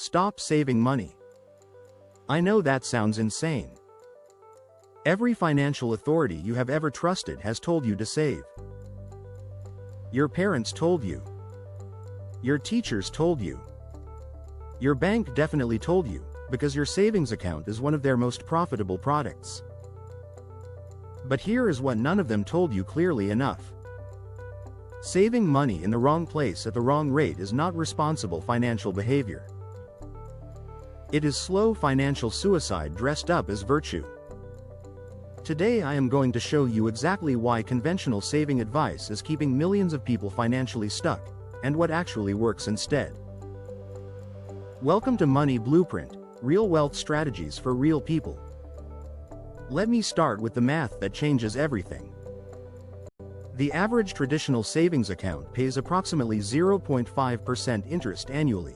Stop saving money. I know that sounds insane. Every financial authority you have ever trusted has told you to save. Your parents told you. Your teachers told you. Your bank definitely told you, because your savings account is one of their most profitable products. But here is what none of them told you clearly enough. Saving money in the wrong place at the wrong rate is not responsible financial behavior. It is slow financial suicide dressed up as virtue. Today I am going to show you exactly why conventional saving advice is keeping millions of people financially stuck, and what actually works instead. Welcome to Money Blueprint, real wealth strategies for real people. Let me start with the math that changes everything. The average traditional savings account pays approximately 0.5% interest annually.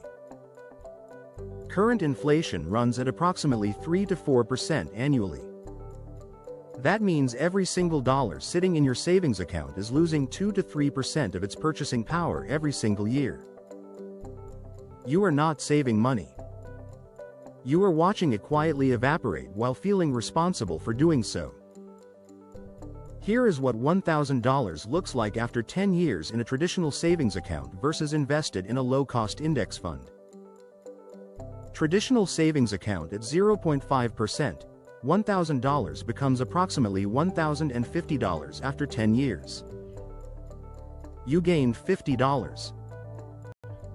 Current inflation runs at approximately 3 to 4% annually. That means every single dollar sitting in your savings account is losing 2 to 3% of its purchasing power every single year. You are not saving money. You are watching it quietly evaporate while feeling responsible for doing so. Here is what $1,000 looks like after 10 years in a traditional savings account versus invested in a low-cost index fund. Traditional savings account at 0.5%, $1,000 becomes approximately $1,050 after 10 years. You gained $50.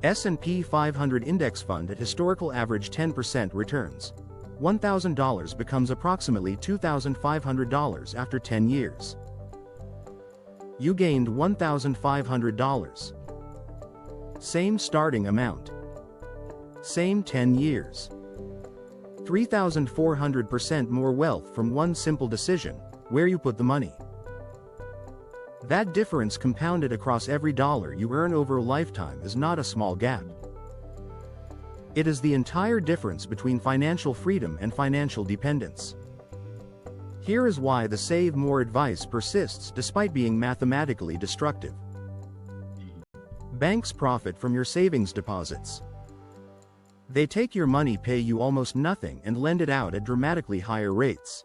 S&P 500 index fund at historical average 10% returns. $1,000 becomes approximately $2,500 after 10 years. You gained $1,500. Same starting amount. Same 10 years. 3,400% more wealth from one simple decision: where you put the money. That difference compounded across every dollar you earn over a lifetime is not a small gap. It is the entire difference between financial freedom and financial dependence. Here is why the save more advice persists despite being mathematically destructive. Banks profit from your savings deposits. They take your money, pay you almost nothing, and lend it out at dramatically higher rates.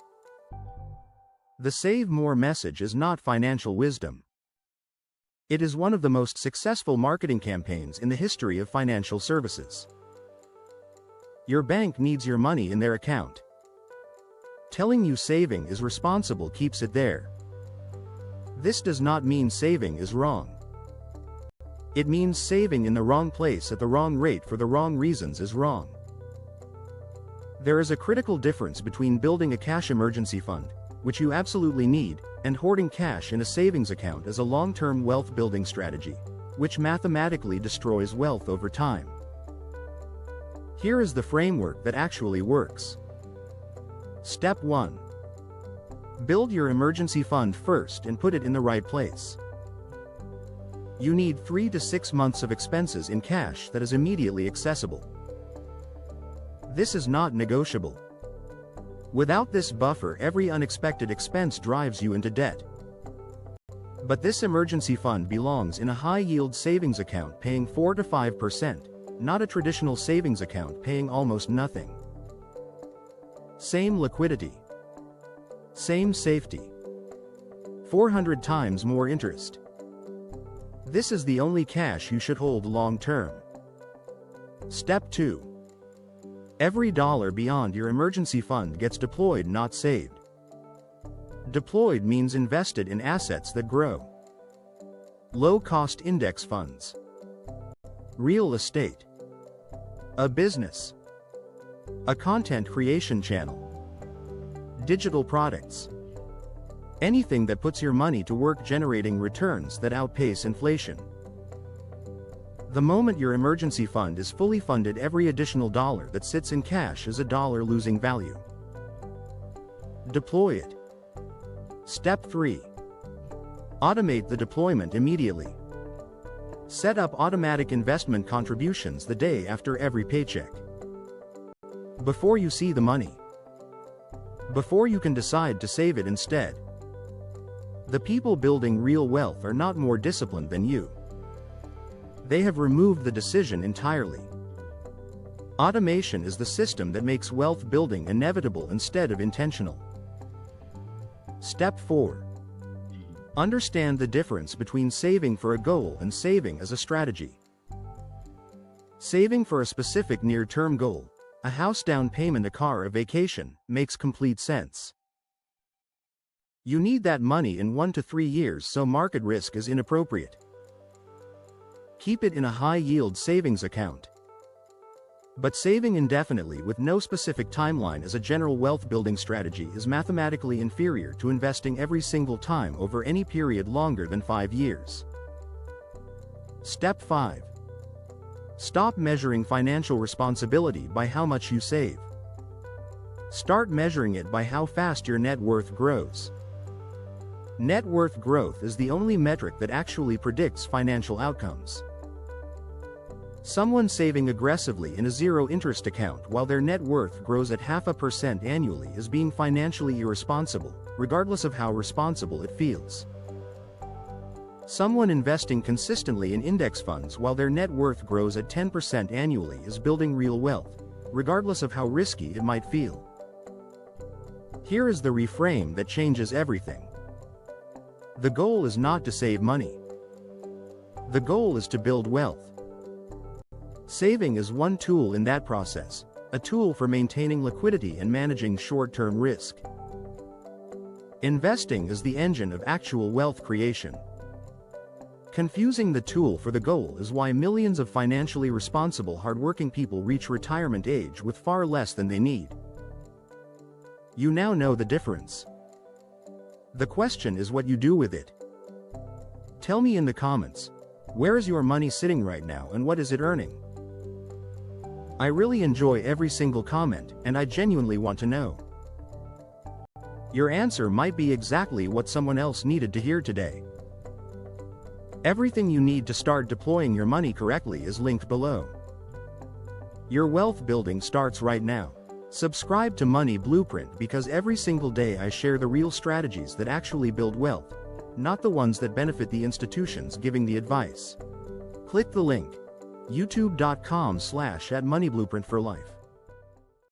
The save more message is not financial wisdom. It is one of the most successful marketing campaigns in the history of financial services. Your bank needs your money in their account. Telling you saving is responsible keeps it there. This does not mean saving is wrong. It means saving in the wrong place at the wrong rate for the wrong reasons is wrong. There is a critical difference between building a cash emergency fund, which you absolutely need, and hoarding cash in a savings account as a long-term wealth building strategy, which mathematically destroys wealth over time. Here is the framework that actually works. Step 1. Build your emergency fund first and put it in the right place. You need 3 to 6 months of expenses in cash that is immediately accessible. This is not negotiable. Without this buffer, every unexpected expense drives you into debt. But this emergency fund belongs in a high-yield savings account paying 4 to 5%, not a traditional savings account paying almost nothing. Same liquidity. Same safety. 400 times more interest. This is the only cash you should hold long-term. Step 2. Every dollar beyond your emergency fund gets deployed, not saved. Deployed means invested in assets that grow. Low-cost index funds. Real estate. A business. A content creation channel. Digital products. Anything that puts your money to work generating returns that outpace inflation. The moment your emergency fund is fully funded, every additional dollar that sits in cash is a dollar losing value. Deploy it. Step 3. Automate the deployment immediately. Set up automatic investment contributions the day after every paycheck. Before you see the money. Before you can decide to save it instead. The people building real wealth are not more disciplined than you. They have removed the decision entirely. Automation is the system that makes wealth building inevitable instead of intentional. Step 4. Understand the difference between saving for a goal and saving as a strategy. Saving for a specific near-term goal, a house down payment, a car, a vacation, makes complete sense. You need that money in 1 to 3 years, so market risk is inappropriate. Keep it in a high-yield savings account. But saving indefinitely with no specific timeline as a general wealth-building strategy is mathematically inferior to investing every single time over any period longer than 5 years. Step 5. Stop measuring financial responsibility by how much you save. Start measuring it by how fast your net worth grows. Net worth growth is the only metric that actually predicts financial outcomes. Someone saving aggressively in a zero-interest account while their net worth grows at 0.5% annually is being financially irresponsible, regardless of how responsible it feels. Someone investing consistently in index funds while their net worth grows at 10% annually is building real wealth, regardless of how risky it might feel. Here is the reframe that changes everything. The goal is not to save money. The goal is to build wealth. Saving is one tool in that process, a tool for maintaining liquidity and managing short-term risk. Investing is the engine of actual wealth creation. Confusing the tool for the goal is why millions of financially responsible, hardworking people reach retirement age with far less than they need. You now know the difference. The question is what you do with it. Tell me in the comments, where is your money sitting right now and what is it earning? I really enjoy every single comment, and I genuinely want to know. Your answer might be exactly what someone else needed to hear today. Everything you need to start deploying your money correctly is linked below. Your wealth building starts right now. Subscribe to Money Blueprint because every single day I share the real strategies that actually build wealth, not the ones that benefit the institutions giving the advice. Click the link. youtube.com/@moneyblueprint for life.